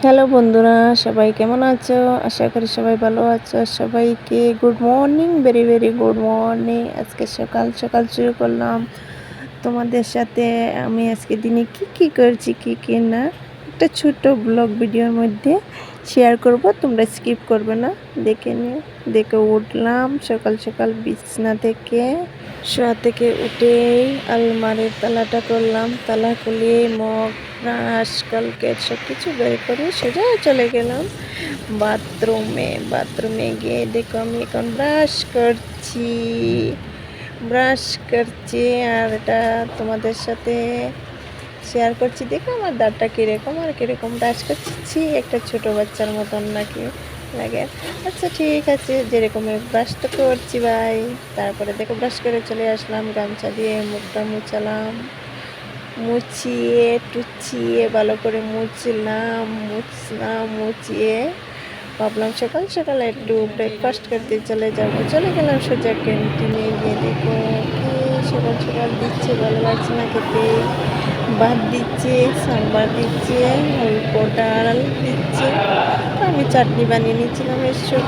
Hello বন্ধুরা, সবাই কেমন আছো? আশা করি সবাই ভালো আছো। সবাইকে good morning, very very good morning. আজকে সকাল সকাল শুরু করলাম তোমাদের সাথে। আমি আজকে দিনে কি করছি কি না একটা ছোট ব্লগ ভিডিওর মধ্যে শেয়ার করব। তোমরা স্কিপ করবে না, দেখে নিও। দেখে উঠলাম সকাল সকাল বিছানা থেকে, শোয়া থেকে উঠেই আলমারির তালাটা করলাম। তালা খুলিয়ে মগ, ব্রাশ, কলগেট সব কিছু বের করে সোজা চলে গেলাম বাথরুমে গিয়ে দেখো আমি এখন ব্রাশ করছি আর এটা তোমাদের সাথে শেয়ার করছি। দেখো আমার দাঁতটা কীরকম আর কীরকম ব্রাশ করছি, একটা ছোট বাচ্চার মতন নাকি লাগে। আচ্ছা ঠিক আছে, যেরকম ব্রাশ তো করছি ভাই। তারপরে দেখো ব্রাশ করে চলে আসলাম, গামছা দিয়ে মুখটা মুছিয়ে ভালো করে মুছিয়ে ভাবলাম সকাল সকাল একটু ব্রেকফাস্ট করতে চলে গেলাম সোজা ক্যান্টিনে। গিয়ে দেখো কি সকাল সকাল দিচ্ছে, ভালো লাগছে না খেতে। ভাত দিচ্ছে, সাম্বার দিচ্ছে, অল্প ডাল দিচ্ছে। আমি চাটনি বানিয়ে নিচ্ছিলাম এসব।